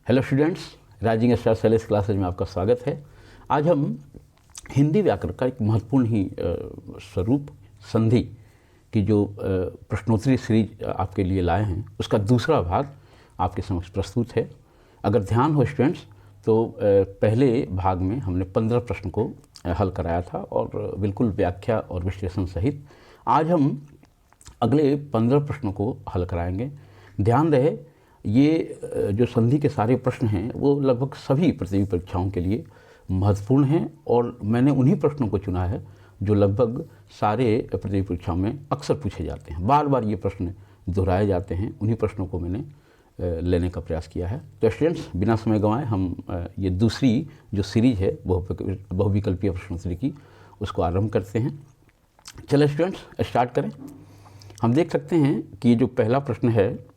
Hello students, rising star सेलेस classes में आपका स्वागत है। आज हम हिंदी व्याकरण का एक महत्वपूर्ण ही स्वरूप संधि की जो प्रश्नोत्तरी सीरीज आपके लिए लाए हैं उसका दूसरा भाग आपके समक्ष प्रस्तुत है। अगर ध्यान हो स्टूडेंट्स तो पहले भाग में हमने 15 प्रश्न को हल कराया था और बिल्कुल व्याख्या और विश्लेषण सहित। आज हम अगले 15 प्रश्नों को हल कराएंगे। ध्यान रहे, ये जो संधि के सारे प्रश्न हैं वो लगभग सभी प्रतियोगी परीक्षाओं के लिए महत्वपूर्ण हैं और मैंने उन्हीं प्रश्नों को चुना है जो लगभग सारे प्रतियोगी परीक्षाओं में अक्सर पूछे जाते हैं। बार बार ये प्रश्न दोहराए जाते हैं, उन्हीं प्रश्नों को मैंने लेने का प्रयास किया है। तो स्टूडेंट्स, बिना समय गंवाए हम ये दूसरी जो सीरीज है बहुविकल्पीय प्रश्नोत्तरी की, उसको आरंभ करते हैं। चलिए स्टूडेंट्स स्टार्ट करें। हम देख सकते हैं कि जो पहला प्रश्न है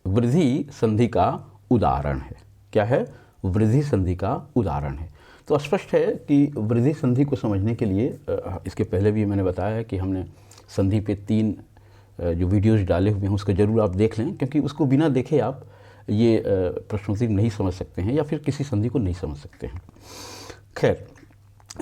वृद्धि संधि का उदाहरण है। क्या है? वृद्धि संधि का उदाहरण है। तो स्पष्ट है कि वृद्धि संधि को समझने के लिए इसके पहले भी मैंने बताया है कि हमने संधि पे 3 जो वीडियोस डाले हुए हैं उसको ज़रूर आप देख लें, क्योंकि उसको बिना देखे आप ये प्रश्नोत्तरी नहीं समझ सकते हैं या फिर किसी संधि को नहीं समझ सकते हैं। खैर,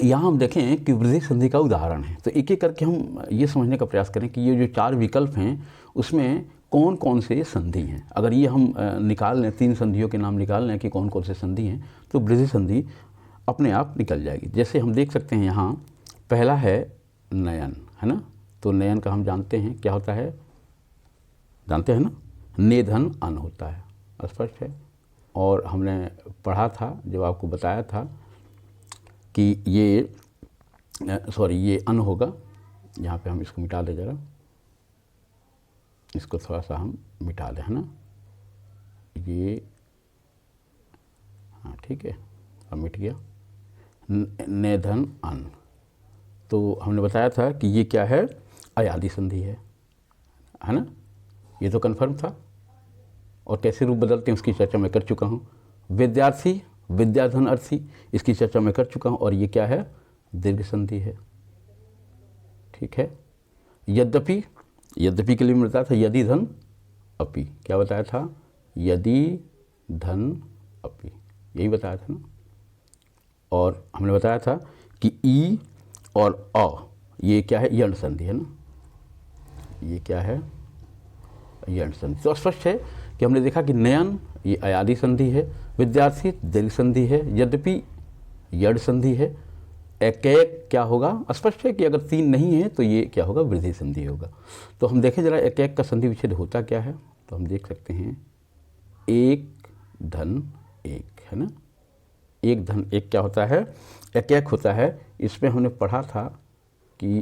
यहाँ हम देखें कि वृद्धि संधि का उदाहरण है तो एक एक करके हम ये समझने का प्रयास करें कि ये जो 4 विकल्प हैं उसमें कौन कौन से संधि हैं। अगर ये हम निकाल लें, 3 संधियों के नाम निकाल लें कि कौन कौन से संधि हैं, तो वृद्धि संधि अपने आप निकल जाएगी। जैसे हम देख सकते हैं यहाँ पहला है नयन, है ना। तो नयन का हम जानते हैं क्या होता है, जानते हैं ना, नेधन अन होता है, स्पष्ट है। और हमने पढ़ा था, जब आपको बताया था कि ये अन होगा। यहाँ पे हम इसको मिटा दें, ज़रा इसको थोड़ा सा हम मिटा दें, है ना। ये हाँ ठीक है, अब मिट गया। नेधन अन, तो हमने बताया था कि ये क्या है, अयादी संधि है ना। ये तो कन्फर्म था। और कैसे रूप बदलते हैं उसकी चर्चा मैं कर चुका हूँ। विद्यार्थी, विद्याधन अर्थी, इसकी चर्चा मैं कर चुका हूँ। और ये क्या है, दीर्घ संधि है, ठीक है। यद्यपि, यद्यपि के लिए मैं बताया था यदि धन अपि, क्या बताया था, यदि धन अपि, यही बताया था ना। और हमने बताया था कि ई और अ ये क्या है, यण संधि है ना। ये क्या है, यण संधि। तो स्पष्ट है कि हमने देखा कि नयन ये अयादी संधि है, विद्यार्थी दीर्घ संधि है, यद्यपि यड़ संधि है, एक क्या होगा, स्पष्ट है कि अगर 3 नहीं है तो ये क्या होगा, वृद्धि संधि होगा। तो हम देखें जरा एक का संधि विच्छेद होता क्या है। तो हम देख सकते हैं एक धन एक, है ना। एक धन एक क्या होता है, एक होता है। इसमें हमने पढ़ा था कि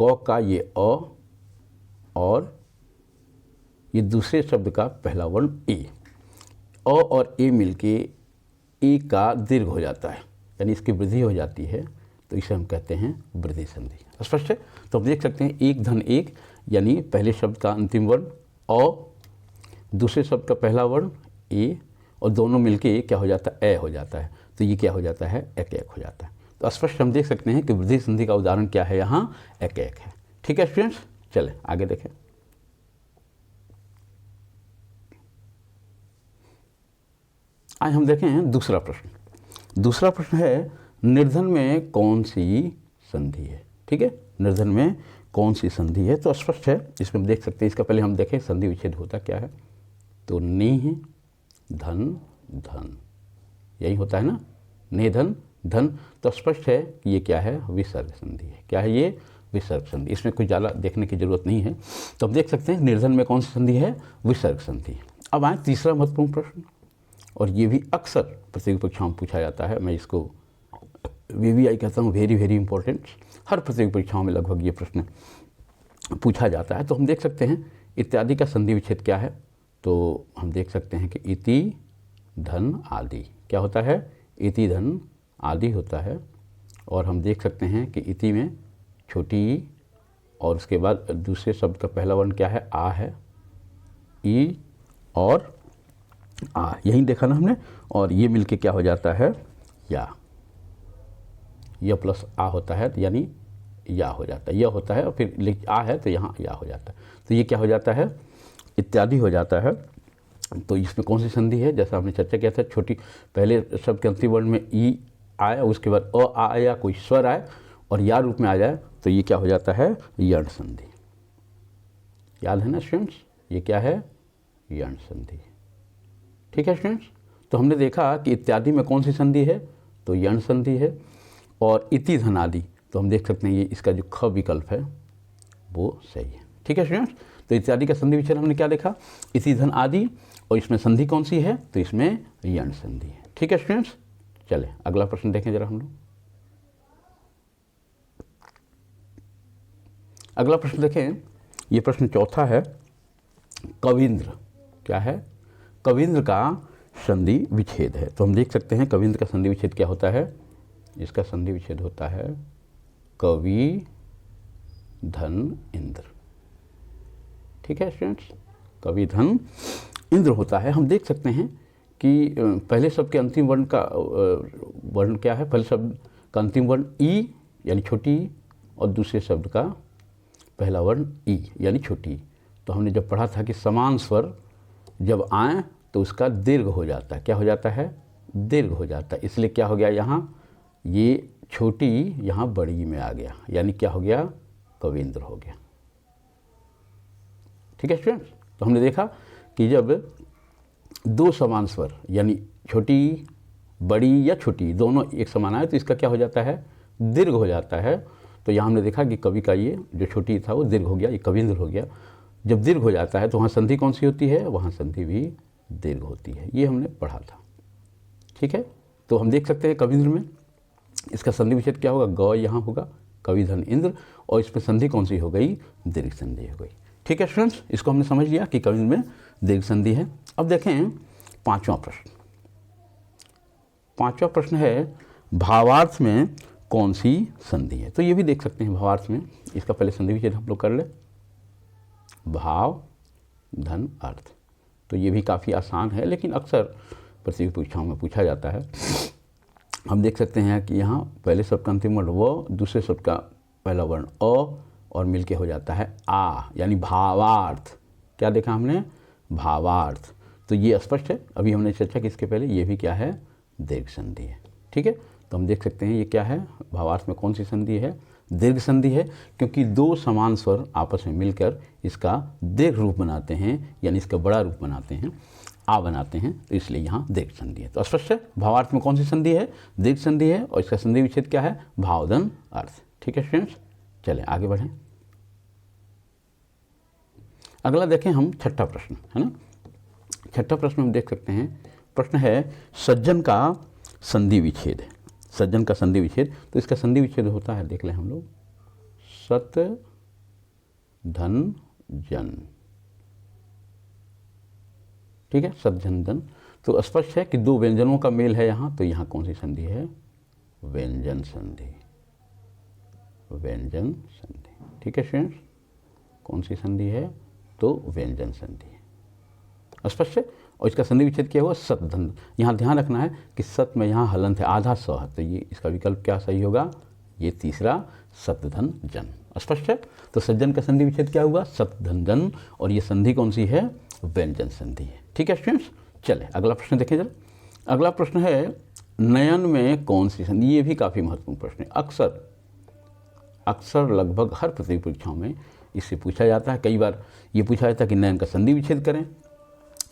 क का ये अ और ये दूसरे शब्द का पहला वर्ण ए, अ और ए मिलके ए का दीर्घ हो जाता है, यानी इसकी वृद्धि हो जाती है। तो इसे हम कहते हैं वृद्धि संधि, स्पष्ट है। तो हम देख सकते हैं एक धन एक, यानी पहले शब्द का अंतिम वर्ण अ, दूसरे शब्द का पहला वर्ण ए, और दोनों मिलके क्या हो जाता है, ए हो जाता है। तो ये क्या हो जाता है, एक हो जाता है। तो स्पष्ट हम देख सकते हैं कि वृद्धि संधि का उदाहरण क्या है, यहाँ एक है। ठीक है स्टूडेंट्स, चले आगे देखें। आज हम देखें दूसरा प्रश्न। दूसरा प्रश्न है निर्धन में कौन सी संधि है। ठीक है, निर्धन में कौन सी संधि है। तो स्पष्ट है, इसमें हम देख सकते हैं। इसका पहले हम देखें संधि विच्छेद होता क्या है। तो ने धन धन, यही होता है ना, ने धन धन। तो स्पष्ट है कि ये क्या है, विसर्ग संधि है। क्या है ये, विसर्ग संधि। इसमें कुछ ज़्यादा देखने की जरूरत नहीं है। तो हम देख सकते हैं निर्धन में कौन सी संधि है, विसर्ग संधि। अब आए तीसरा महत्वपूर्ण प्रश्न, और ये भी अक्सर प्रतियोगी परीक्षाओं में पूछा जाता है। मैं इसको VVI कहता हूँ, वेरी वेरी इंपॉर्टेंट। हर प्रतियोगी परीक्षाओं में लगभग ये प्रश्न पूछा जाता है। तो हम देख सकते हैं इत्यादि का संधि विच्छेद क्या है। तो हम देख सकते हैं कि इति धन आदि, क्या होता है, इति धन आदि होता है। और हम देख सकते हैं कि इति में छोटी ई, और उसके बाद दूसरे शब्द का पहला वर्ण क्या है, आ है, ई और आ, यही देखा ना हमने। और ये मिलके क्या हो जाता है, या प्लस आ होता है, यानी या हो जाता है, यह होता है, और फिर आ है तो यहाँ या हो जाता है। तो ये क्या हो जाता है, इत्यादि हो जाता है। तो इसमें कौन सी संधि है, जैसा हमने चर्चा किया था, छोटी पहले शब्द के अंतिम वर्ण में ई आए, उसके बाद अ आए या कोई स्वर आए और या रूप में आ जाए तो ये क्या हो जाता है, यण संधि। याद है ना स्टूडेंट्स, ये क्या है, यण संधि। ठीक है स्टूडेंट्स, तो हमने देखा कि इत्यादि में कौन सी संधि है, तो यण संधि है। और इति धन आदि, तो हम देख सकते हैं ये इसका जो ख विकल्प है वो सही है। ठीक है स्टूडेंट्स, तो इत्यादि का संधि विच्छेद हमने क्या देखा, इति धन आदि, और इसमें संधि कौन सी है, तो इसमें यण संधि है। ठीक है स्टूडेंट्स, चले अगला प्रश्न देखें जरा हम लोग। अगला प्रश्न देखें, ये प्रश्न चौथा है, कविंद्र क्या है, कविंद्र का संधि विच्छेद है। तो हम देख सकते हैं कविंद्र का संधि विच्छेद क्या होता है, इसका संधि विच्छेद होता है कवि धन इंद्र। ठीक है स्टूडेंट्स, कवि धन इंद्र होता है। हम देख सकते हैं कि पहले शब्द के अंतिम वर्ण का वर्ण क्या है, पहले शब्द का अंतिम वर्ण ई यानी छोटी ई, और दूसरे शब्द का पहला वर्ण ई यानी छोटी। तो हमने जब पढ़ा था कि समान स्वर जब आए तो उसका दीर्घ हो जाता है, क्या हो जाता है, दीर्घ हो जाता है। इसलिए क्या हो गया, यहाँ ये छोटी यहाँ बड़ी में आ गया, यानी क्या हो गया, कविंद्र हो गया। ठीक है स्टूडेंट्स, तो हमने देखा कि जब दो समान स्वर यानी छोटी बड़ी या छोटी दोनों एक समान आए तो इसका क्या हो जाता है, दीर्घ हो जाता है। तो यहाँ हमने देखा कि कवि का ये जो छोटी था वो दीर्घ हो गया, ये कविंद्र हो गया। जब दीर्घ हो जाता है तो वहाँ संधि कौन सी होती है, वहाँ संधि भी दीर्घ होती है, ये हमने पढ़ा था। ठीक है, तो हम देख सकते हैं कविंद्र में इसका संधि विच्छेद क्या होगा, ग यहाँ होगा, कवि धन इंद्र, और इसमें संधि कौन सी हो गई, दीर्घ संधि हो गई। ठीक है स्टूडेंट्स, इसको हमने समझ लिया कि कविंद्र में दीर्घ संधि है। अब देखें पांचवा प्रश्न। पांचवा प्रश्न है, भावार्थ में कौन सी संधि है। तो ये भी देख सकते हैं भावार्थ में, इसका पहले संधि विच्छेद हम लोग कर ले, भाव धन अर्थ। तो ये भी काफ़ी आसान है, लेकिन अक्सर प्रतियोगी परीक्षाओं में पूछा जाता है। हम देख सकते हैं कि यहाँ पहले शब्द का अंतिम वर्ण व, दूसरे शब्द का पहला वर्ण अ, और मिलके हो जाता है आ, यानी भावार्थ। क्या देखा हमने, भावार्थ। तो ये स्पष्ट है, अभी हमने चर्चा की इसके पहले, ये भी क्या है, दीर्घ संधि है। ठीक है, तो हम देख सकते हैं ये क्या है, भावार्थ में कौन सी संधि है, दीर्घ संधि है, क्योंकि दो समान स्वर आपस में मिलकर इसका दीर्घ रूप बनाते हैं, यानी इसका बड़ा रूप बनाते हैं, आ बनाते हैं, तो इसलिए यहाँ दीर्घ संधि है। तो स्पष्ट है भावार्थ में कौन सी संधि है, दीर्घ संधि है, और इसका संधि विच्छेद क्या है, भावधन अर्थ। ठीक है स्टूडेंट्स, चलें आगे बढ़ें। अगला देखें हम छठा प्रश्न, है ना। छठा प्रश्न हम देख सकते हैं, प्रश्न है सज्जन का संधि विच्छेद है, सज्जन का संधि विच्छेद। तो इसका संधि विच्छेद होता है, देख लें हम लोग, सत धन जन। ठीक है, सत धन जन। तो स्पष्ट है कि दो व्यंजनों का मेल है यहाँ, तो यहाँ कौन सी संधि है, व्यंजन संधि, व्यंजन संधि। ठीक है स्टूडेंट्स, कौन सी संधि है, तो व्यंजन संधि है, स्पष्ट है। और इसका संधि विच्छेद क्या हुआ, सत धन। यहाँ ध्यान रखना है कि सत में यहाँ हलंत है, आधा स है, तो ये इसका विकल्प क्या सही होगा, ये तीसरा, सत धन जन। स्पष्ट है, तो सज्जन का संधि विच्छेद क्या हुआ, सत धन जन, और ये संधि कौन सी है, व्यंजन संधि है। ठीक है स्टूडेंट्स, चले अगला प्रश्न देखें जरा। अगला प्रश्न है, नयन में कौन सी संधि। ये भी काफ़ी महत्वपूर्ण प्रश्न है, अक्सर लगभग हर प्रतियोगी परीक्षाओं में इससे पूछा जाता है। कई बार ये पूछा जाता है कि नयन का संधि विच्छेद करें,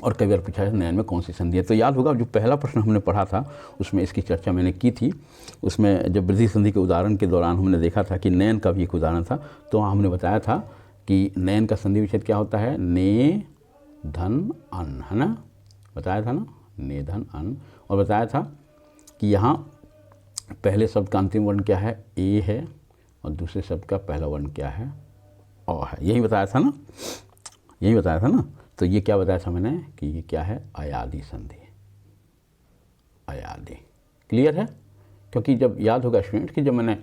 और कई बार पूछा जाता है नयन में कौन सी संधि है। तो याद होगा जो पहला प्रश्न हमने पढ़ा था उसमें इसकी चर्चा मैंने की थी। उसमें जब वृद्धि संधि के उदाहरण के दौरान हमने देखा था कि नयन का भी एक उदाहरण था, तो वहाँ हमने बताया था कि नयन का संधि विच्छेद क्या होता है, ने धन अन, है ना, बताया था ना, ने धन अन। और बताया था कि यहाँ पहले शब्द का अंतिम वर्ण क्या है, ए है, और दूसरे शब्द का पहला वर्ण क्या है, अ है। यही बताया था ना, यही बताया था ना। तो ये क्या बताया था मैंने कि ये क्या है, अयादि संधि, अयादि। क्लियर है, क्योंकि जब याद होगा स्टूडेंट कि जब मैंने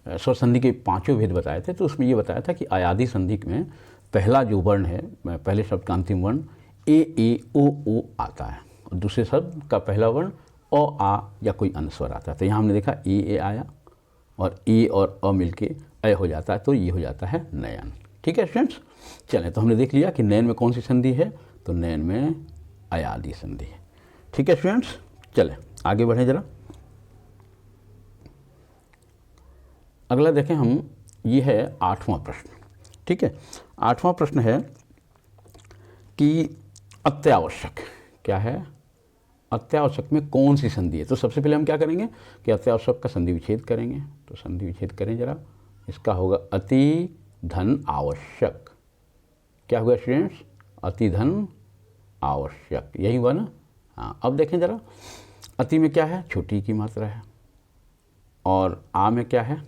स्वर संधि के पांचों भेद बताए थे तो उसमें ये बताया था कि अयादि संधि में पहला जो वर्ण है, पहले शब्द का अंतिम वर्ण ए ओ आता है, और दूसरे शब्द का पहला वर्ण अ आ या कोई अन्य स्वर आता है। तो यहाँ हमने देखा ए आया, और ए और अ मिलके अय हो जाता है, तो ये हो जाता है नयन। ठीक है स्टूडेंट्स, चलें तो हमने देख लिया कि नयन में कौन सी संधि है, तो नयन में अयादि संधि है। ठीक है स्टूडेंट्स, चले आगे बढ़ें जरा। अगला देखें हम, ये है 8वां प्रश्न। ठीक है, 8वां प्रश्न है कि अत्यावश्यक क्या है, अत्यावश्यक में कौन सी संधि है। तो सबसे पहले हम क्या करेंगे कि अत्यावश्यक का संधि विच्छेद करेंगे। तो संधि विच्छेद करें जरा, इसका होगा अति धन आवश्यक। क्या हुआ स्टूडेंट्स, अति धन आवश्यक, यही हुआ ना। हाँ, अब देखें जरा, अति में क्या है, छोटी की मात्रा है, और आ में क्या है,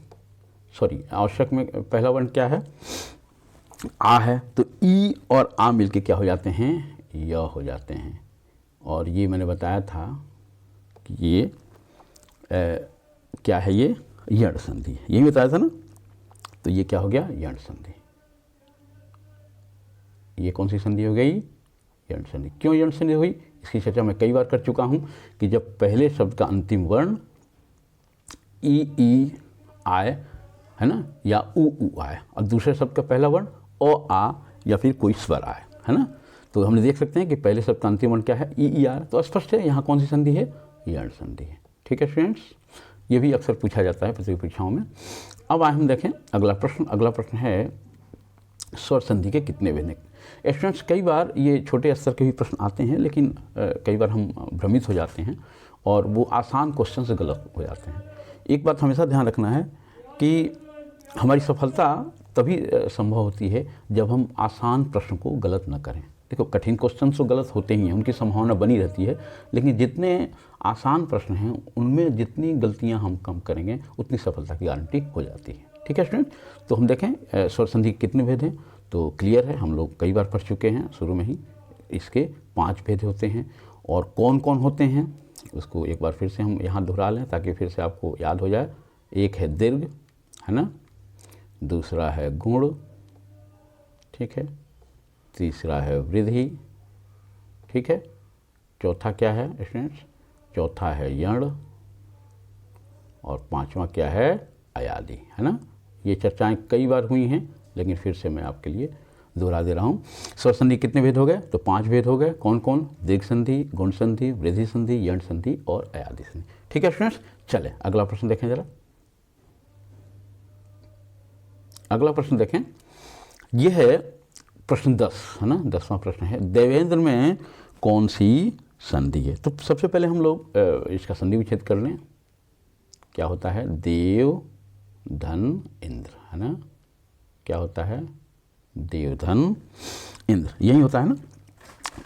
सॉरी आवश्यक में पहला वर्ण क्या है, आ है। तो ई और आ मिलके क्या हो जाते हैं, य हो जाते हैं। और ये मैंने बताया था कि ये क्या है, ये यण संधि है, यही बताया था ना। तो ये क्या हो गया, यण संधि। ये कौन सी संधि हो गई, यण संधि। क्यों यण संधि हुई, इसकी चर्चा मैं कई बार कर चुका हूँ कि जब पहले शब्द का अंतिम वर्ण ई आए, है ना, या उ आए, और दूसरे शब्द का पहला वर्ण ओ आ या फिर कोई स्वर आए, है ना। तो हमने देख सकते हैं कि पहले शब्द का अंतिम वर्ण क्या है, ई आ, तो स्पष्ट है यहाँ कौन सी संधि है, यण संधि है। ठीक है स्टूडेंट्स, ये भी अक्सर पूछा जाता है प्रतियोगी परीक्षाओं में। अब आए हम देखें अगला प्रश्न। अगला प्रश्न है स्वर संधि के कितने भेद। स्टूडेंट्स कई बार ये छोटे स्तर के भी प्रश्न आते हैं, लेकिन कई बार हम भ्रमित हो जाते हैं और वो आसान क्वेश्चन से गलत हो जाते हैं। एक बात हमेशा ध्यान रखना है कि हमारी सफलता तभी संभव होती है जब हम आसान प्रश्न को गलत न करें। देखो, कठिन क्वेश्चन तो गलत होते ही हैं, उनकी संभावना बनी रहती है, लेकिन जितने आसान प्रश्न हैं उनमें जितनी गलतियां हम कम करेंगे उतनी सफलता की गारंटी हो जाती है। ठीक है स्टूडेंट, तो हम देखें स्वर संधि के कितने भेद हैं। तो क्लियर है, हम लोग कई बार पढ़ चुके हैं शुरू में ही। इसके 5 भेद होते हैं, और कौन कौन होते हैं उसको एक बार फिर से हम यहाँ दोहरा लें ताकि फिर से आपको याद हो जाए। एक है दीर्घ, है ना, दूसरा है गुण, ठीक है, तीसरा है वृद्धि, ठीक है, चौथा क्या है स्टूडेंट्स, चौथा है यण, और 5वां क्या है, अयादि, है ना। ये चर्चाएं कई बार हुई हैं, लेकिन फिर से मैं आपके लिए दोहरा दे रहा हूँ। स्वर संधि कितने भेद हो गए, तो 5 भेद हो गए। कौन कौन, दीर्घ संधि, गुण संधि, वृद्धि संधि, यण संधि और अयादि संधि। ठीक है स्टूडेंट्स, चले अगला प्रश्न देखें जरा। अगला प्रश्न देखें, यह है प्रश्न 10, है ना, 10वां प्रश्न है, देवेंद्र में कौन सी संधि है। तो सबसे पहले हम लोग इसका संधि विच्छेद कर लें। क्या होता है, देव धन इंद्र, है ना। क्या होता है, देव धन इंद्र, यही होता है ना।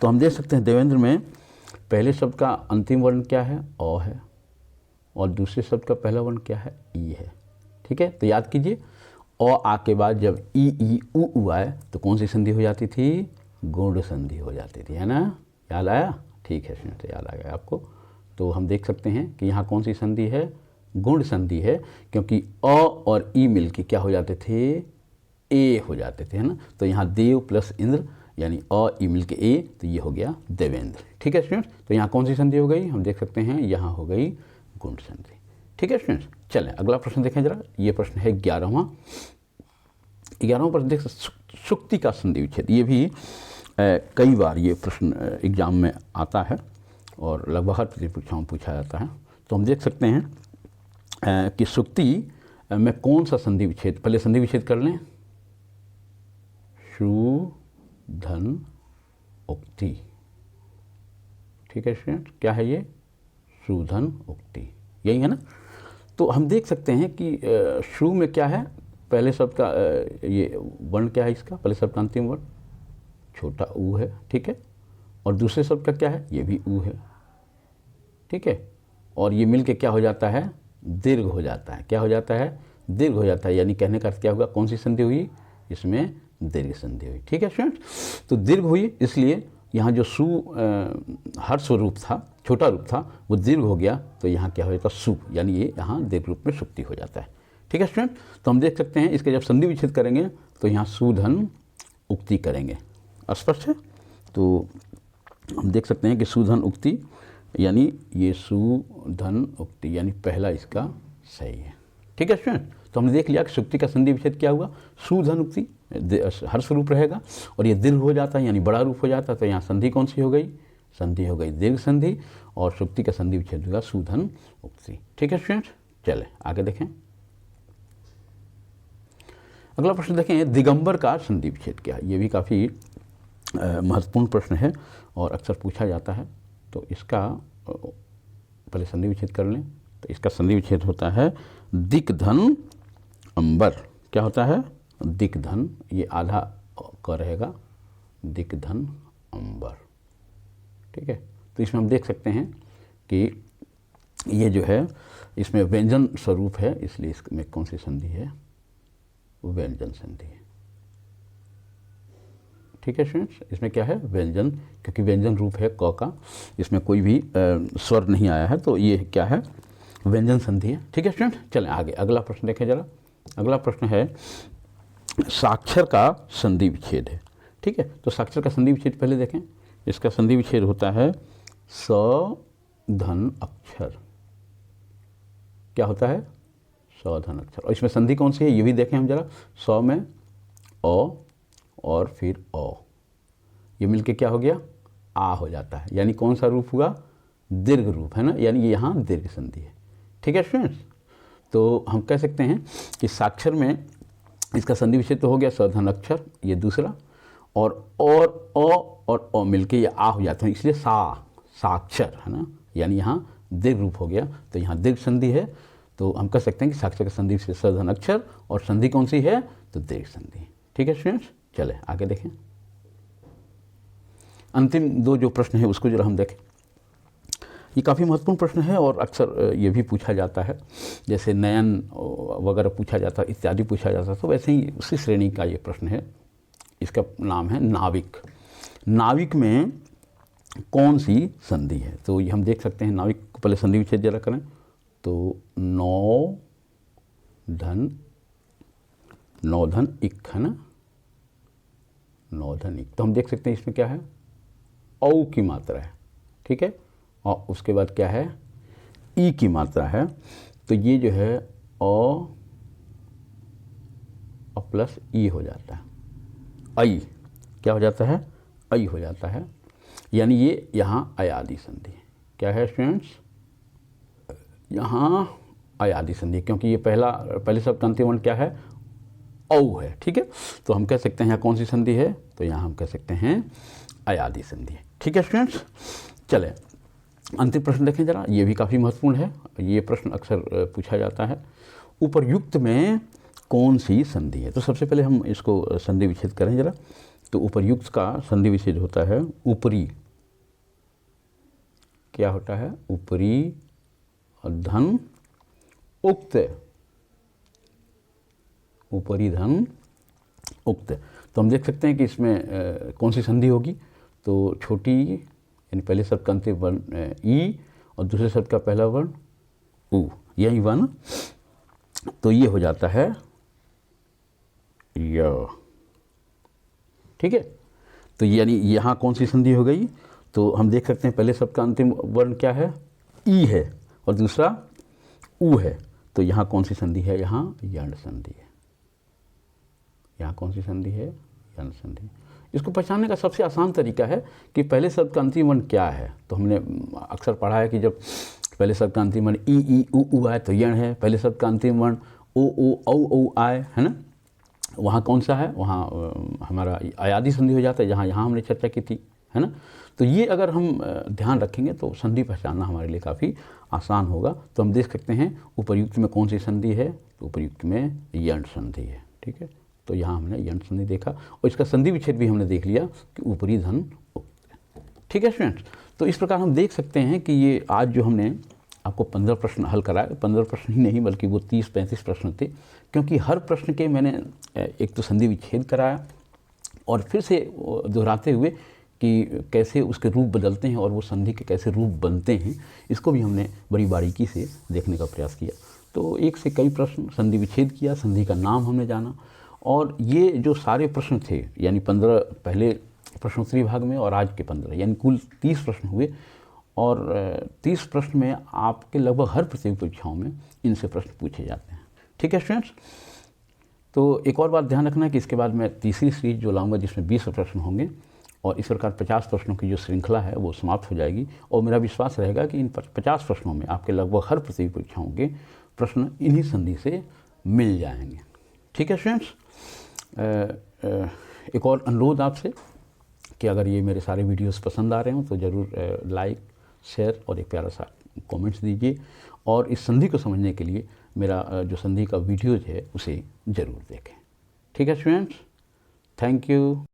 तो हम देख सकते हैं देवेंद्र में पहले शब्द का अंतिम वर्ण क्या है, अ है, और दूसरे शब्द का पहला वर्ण क्या है, ई है। ठीक है, तो याद कीजिए, अ आ के बाद जब ई उ आए तो कौन सी संधि हो जाती थी, गुण संधि हो जाती थी, है ना। याद आया, ठीक है स्टूडेंट, याद आ गया आपको। तो हम देख सकते हैं कि यहाँ कौन सी संधि है, गुण संधि है, क्योंकि अ और ई मिलके क्या हो जाते थे, ए हो जाते थे, है ना। तो यहाँ देव प्लस इंद्र यानी अ ई मिलके ए, तो ये हो गया देवेंद्र। ठीक है स्टूडेंट्स, तो यहाँ कौन सी संधि हो गई, हम देख सकते हैं यहाँ हो गई गुण संधि। ठीक है स्टूडेंट्स, चलें अगला प्रश्न देखें जरा। ये प्रश्न है 11वां प्रश्न देख, सुक्ति का संधि विच्छेद। ये भी कई बार ये प्रश्न एग्जाम में आता है और लगभग हर परीक्षाओं में पूछा जाता है। तो हम देख सकते हैं कि सुक्ति में कौन सा संधि विच्छेद, पहले संधि विच्छेद कर लें। शु धन उक्ति, ठीक है स्टूडेंट, क्या है ये, शुधन उक्ति, यही है ना। तो हम देख सकते हैं कि शु में क्या है, पहले शब्द का ये वर्ण क्या है, इसका पहले शब्द का अंतिम वर्ण छोटा ऊ है, ठीक है, और दूसरे शब्द का क्या है, ये भी ऊ है, ठीक है, और ये मिलके क्या हो जाता है, दीर्घ हो जाता है। क्या हो जाता है, दीर्घ हो जाता है, यानी कहने का अर्थ क्या होगा, कौन सी संधि हुई, इसमें दीर्घ संधि हुई। ठीक है स्टूडेंट, तो दीर्घ हुई, इसलिए यहाँ जो सु हर्ष रूप था, छोटा रूप था, वो दीर्घ हो गया, तो यहाँ क्या हो जाता, सु, यानी ये यहाँ दीर्घ रूप में सुक्ति हो जाता है। ठीक है स्टूडेंट, तो हम देख सकते हैं इसके जब संधि विच्छेद करेंगे तो यहाँ सुधन उक्ति करेंगे, स्पष्ट है। तो हम देख सकते हैं कि सुधन उक्ति यानी ये सुधन उक्ति यानी पहला इसका सही है। ठीक है स्टूडेंट, तो हमने देख लिया कि सुक्ति का संधि विच्छेद क्या हुआ, सुधन उक्ति हर्ष रूप रहेगा और ये दीर्घ हो जाता है यानी बड़ा रूप हो जाता है, तो यहाँ संधि कौन सी हो गई, संधि हो गई दीर्घ संधि और सुक्ति का संधि विच्छेद होगा सूधन उक्ति। ठीक है स्टूडेंट्स, चले आगे देखें। अगला प्रश्न देखें, दिगंबर का संधि विच्छेद क्या है। ये भी काफ़ी महत्वपूर्ण प्रश्न है और अक्सर पूछा जाता है। तो इसका पहले संधि विच्छेद कर लें। तो इसका संधि विच्छेद होता है दिक धन अंबर। क्या होता है? दिक धन, ये आधा क रहेगा, दिक धन अंबर। ठीक है, तो इसमें हम देख सकते हैं कि ये जो है इसमें व्यंजन स्वरूप है, इसलिए इसमें कौन सी संधि है? व्यंजन संधि है। ठीक है स्टूडेंट्स, इसमें क्या है? व्यंजन, क्योंकि व्यंजन रूप है क का, इसमें कोई भी स्वर नहीं आया है, तो ये क्या है? व्यंजन संधि है। ठीक है स्टूडेंट, चलें आगे अगला प्रश्न देखें जरा। अगला प्रश्न है साक्षर का संधि विच्छेद है। ठीक है, तो साक्षर का संधि विच्छेद पहले देखें। इसका संधि विच्छेद होता है स धन अक्षर। क्या होता है? स धन अक्षर। और इसमें संधि कौन सी है ये भी देखें हम जरा। स में अ और फिर अ, ये मिलके क्या हो गया? आ हो जाता है, यानी कौन सा रूप हुआ? दीर्घ रूप, है ना, यानी ये यहाँ दीर्घ संधि है। ठीक है स्टूडेंट्स, तो हम कह सकते हैं कि साक्षर में इसका संधि विच्छेद तो हो गया स धन अक्षर, ये दूसरा, और अ और अ मिलके ये आ हो जाता है, इसलिए साक्षर, है ना, यानी यहाँ दीर्घ रूप हो गया, तो यहाँ दीर्घ संधि है। तो हम कह सकते हैं कि साक्षर का संधि विच्छेद स धन अक्षर, और संधि कौन सी है? तो दीर्घ संधि। ठीक है स्टूडेंट्स, चले आगे देखें। अंतिम दो जो प्रश्न है उसको जरा हम देखें। ये काफ़ी महत्वपूर्ण प्रश्न है और अक्सर ये भी पूछा जाता है, जैसे नयन वगैरह पूछा जाता है, इत्यादि पूछा जाता है, तो वैसे ही उसी श्रेणी का ये प्रश्न है। इसका नाम है नाविक। नाविक में कौन सी संधि है? तो ये हम देख सकते हैं, नाविक को पहले संधि विच्छेद जरा करें। तो नौ धन इक, है ना, नौ धन इक। तो हम देख सकते हैं इसमें क्या है? औ की मात्रा है। ठीक है, और उसके बाद क्या है? ई की मात्रा है। तो ये जो है अ प्लस ई हो जाता है, आई। क्या हो जाता है? आई हो जाता है, यानी ये यहाँ अयादि संधि है। क्या है स्टूडेंट्स? यहाँ अयादि संधि, क्योंकि ये पहले शब्द का अंतिम वर्ण क्या है? औ है। ठीक है, तो हम कह सकते हैं यहाँ कौन सी संधि है? तो यहाँ हम कह सकते हैं अयादि संधि है। ठीक है स्टूडेंट्स, चले अंतिम प्रश्न देखें जरा। ये भी काफ़ी महत्वपूर्ण है, ये प्रश्न अक्सर पूछा जाता है। उपर्युक्त में कौन सी संधि है? तो सबसे पहले हम इसको संधि विच्छेद करें जरा। तो उपर्युक्त का संधि विच्छेद होता है ऊपरी। क्या होता है? ऊपरी धन उक्त। ऊपरी धन उक्त। तो हम देख सकते हैं कि इसमें कौन सी संधि होगी? तो छोटी, यानी पहले शब्द का अंतिम वर्ण ई और दूसरे शब्द का पहला वर्ण उ, यही वर्ण, तो ये हो जाता है य। ठीक है, तो यानी यहाँ कौन सी संधि हो गई? तो हम देख सकते हैं पहले शब्द का अंतिम वर्ण क्या है? ई है, और दूसरा उ है। तो यहाँ कौन सी संधि है? यहाँ यण संधि है। यहाँ कौन सी संधि है? यण संधि। इसको पहचानने का सबसे आसान तरीका है कि पहले शब्द का अंतिम वर्ण क्या है। तो हमने अक्सर पढ़ा है कि जब पहले शब्द का अंतिम वर्ण ई उ आए तो यण है, पहले शब्द का अंतिम वर्ण ओ औ आए, है ना, वहाँ कौन सा है? वहाँ हमारा अयादि संधि हो जाता है, जहाँ यहाँ हमने चर्चा की थी, है ना। तो ये अगर हम ध्यान रखेंगे तो संधि पहचानना हमारे लिए काफ़ी आसान होगा। तो हम देख सकते हैं उपर्युक्त में कौन सी संधि है? तो उपर्युक्त में यण संधि है। ठीक है, तो यहाँ हमने यण संधि देखा और इसका संधि विच्छेद भी हमने देख लिया कि ऊपरी धन उक्त। ठीक है स्टूडेंट्स, तो इस प्रकार हम देख सकते हैं कि ये आज जो हमने आपको 15 प्रश्न हल कराए, 15 प्रश्न ही नहीं बल्कि वो 30-35 प्रश्न थे, क्योंकि हर प्रश्न के मैंने एक तो संधि विच्छेद कराया और फिर से दोहराते हुए कि कैसे उसके रूप बदलते हैं और वो संधि के कैसे रूप बनते हैं, इसको भी हमने बड़ी बारीकी से देखने का प्रयास किया। तो एक से कई प्रश्न संधि विच्छेद किया, संधि का नाम हमने जाना, और ये जो सारे प्रश्न थे, यानी 15 पहले प्रश्नोत्तरी भाग में और आज के 15, यानी कुल 30 प्रश्न हुए। और 30 प्रश्न में आपके लगभग हर प्रतियोगी परीक्षाओं में इनसे प्रश्न पूछे जाते हैं। ठीक है स्टूडेंट्स, तो एक और बात ध्यान रखना है कि इसके बाद मैं तीसरी सीरीज जो लाऊंगा जिसमें 20 प्रश्न होंगे, और इस प्रकार 50 प्रश्नों की जो श्रृंखला है वो समाप्त हो जाएगी और मेरा विश्वास रहेगा कि इन 50 प्रश्नों में आपके लगभग हर प्रतियोगी परीक्षाओं के प्रश्न इन्हीं संधि से मिल जाएंगे। ठीक है स्टूडेंट्स, एक और अनुरोध आपसे कि अगर ये मेरे सारे वीडियोस पसंद आ रहे हों तो ज़रूर लाइक, शेयर और एक प्यारा सा कमेंट्स दीजिए और इस संधि को समझने के लिए मेरा जो संधि का वीडियोज है उसे ज़रूर देखें। ठीक है स्टूडेंट्स, थैंक यू।